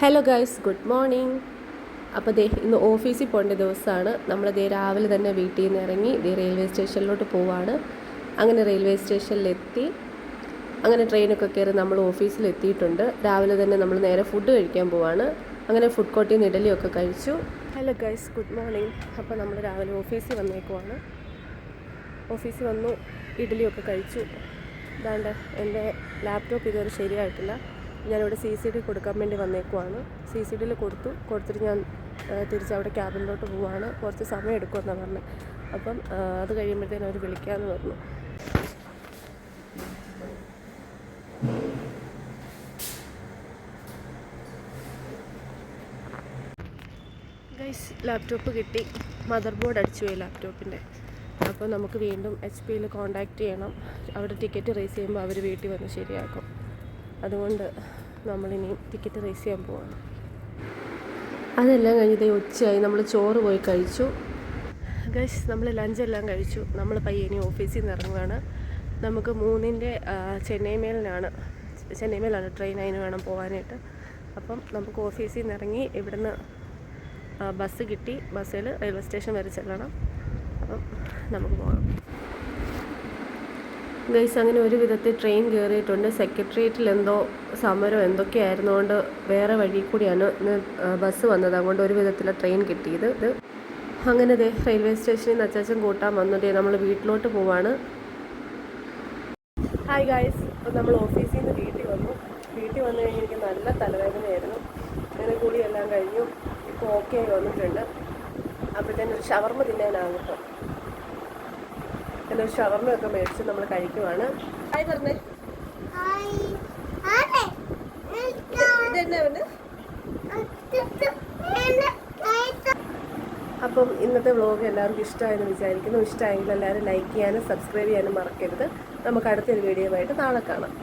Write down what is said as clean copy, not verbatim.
Hello guys, good morning. അപ്പോൾ ഇന്ന് ഓഫീസിൽ പോകേണ്ട ദിവസമാണ്. നമ്മൾ രാവിലെ തന്നെ വീട്ടിൽ നിന്ന് ഇറങ്ങി റെയിൽവേ സ്റ്റേഷനിലോട്ട് പോവാണ്. അങ്ങനെ റെയിൽവേ സ്റ്റേഷനിലെത്തി അങ്ങനെ ട്രെയിനൊക്കെ കയറി നമ്മൾ ഓഫീസിലെത്തിയിട്ടുണ്ട്. രാവിലെ തന്നെ നമ്മൾ നേരെ ഫുഡ് കഴിക്കാൻ പോവാണ്. അങ്ങനെ ഫുഡ് കോർട്ടിൽ നിന്ന് ഇഡലിയൊക്കെ കഴിച്ചു. Hello guys, good morning. അപ്പോൾ നമ്മൾ രാവിലെ ഓഫീസിൽ വന്നേക്കുവാണ്. ഓഫീസിൽ വന്നു, ഇഡലിയൊക്കെ കഴിച്ചു. ഇതാണ്ട് എൻ്റെ ലാപ്ടോപ്പ് ഇതുവരെ ശരിയായിട്ടില്ല. ഞാനിവിടെ CCD കൊടുക്കാൻ വേണ്ടി വന്നേക്കുവാണ്. CCDയിൽ കൊടുത്തിട്ട് ഞാൻ തിരിച്ചവിടെ ക്യാബിനിലോട്ട് പോവുകയാണ്. കുറച്ച് സമയം എടുക്കുമെന്നാണ് പറഞ്ഞത്. അപ്പം അത് കഴിയുമ്പോഴത്തേനും അവർ വിളിക്കാമെന്ന് പറഞ്ഞു. ഗൈസ്, ലാപ്ടോപ്പ് കിട്ടി. മദർ ബോർഡ് അടിച്ചു പോയി ലാപ്ടോപ്പിൻ്റെ. അപ്പോൾ നമുക്ക് വീണ്ടും HPയിൽ കോൺടാക്റ്റ് ചെയ്യണം. അവിടെ ടിക്കറ്റ് റേസ് ചെയ്യുമ്പോൾ അവർ വീട്ടിൽ വന്ന് ശരിയാക്കും. അതുകൊണ്ട് നമ്മളിനി ടിക്കറ്റ് റേസ് ചെയ്യാൻ പോവാണ്. അതെല്ലാം കഴിഞ്ഞത് ഉച്ചയായി. നമ്മൾ ചോറ് പോയി കഴിച്ചു. ഗൈസ്, നമ്മൾ ലഞ്ചെല്ലാം കഴിച്ചു. നമ്മൾ പയ്യനി ഓഫീസിൽ നിന്ന് ഇറങ്ങുകയാണ്. നമുക്ക് 3-ൻ്റെ ചെന്നൈ മേലാണ് ട്രെയിൻ. അതിന് വേണം പോകാനായിട്ട്. അപ്പം നമുക്ക് ഓഫീസിൽ നിന്ന് ഇറങ്ങി ഇവിടുന്ന് ബസ് കിട്ടി. ബസ്സിൽ റെയിൽവേ സ്റ്റേഷൻ വരെ ചെല്ലണം. അപ്പം നമുക്ക് പോകാം. ഗൈസ്, അങ്ങനെ ഒരു വിധത്തിൽ ട്രെയിൻ കയറിയിട്ടുണ്ട്. സെക്രട്ടേറിയറ്റിൽ എന്തോ സമരം എന്തൊക്കെയായിരുന്നുകൊണ്ട് വേറെ വഴി കൂടിയാണ് ബസ് വന്നത്. അതുകൊണ്ട് ഒരു വിധത്തിലെ ട്രെയിൻ കിട്ടിയത്. അങ്ങനെ റെയിൽവേ സ്റ്റേഷനിൽ നിന്ന് അച്ചാച്ചൻ കൂട്ടാൻ വന്നത് നമ്മൾ വീട്ടിലോട്ട് പോവാണ്. ഹായ് ഗൈസ്, അപ്പോൾ നമ്മൾ ഓഫീസിൽ നിന്ന് വീട്ടിൽ വന്നു കഴിഞ്ഞ് എനിക്ക് നല്ല തലവേദനയായിരുന്നു. അങ്ങനെ കുളിയെല്ലാം കഴിഞ്ഞു. ഇപ്പോൾ ഓക്കെ ആയി വന്നിട്ടുണ്ട്. അപ്പോഴത്തേനും ഒരു ഷവർമ്മ തിന്നാനാകും. ഒരു ഷവർമ്മയൊക്കെ മേടിച്ച് നമ്മൾ കഴിക്കുവാണ്. ഹായ് പറഞ്ഞേ. അപ്പം ഇന്നത്തെ വ്ളോഗ് എല്ലാവർക്കും ഇഷ്ടമായെന്ന് വിചാരിക്കുന്നു. ഇഷ്ടമായെങ്കിൽ എല്ലാവരും ലൈക്ക് ചെയ്യാനും സബ്സ്ക്രൈബ് ചെയ്യാനും മറക്കരുത്. നമുക്ക് അടുത്തൊരു വീഡിയോ ആയിട്ട് നാളെ കാണാം.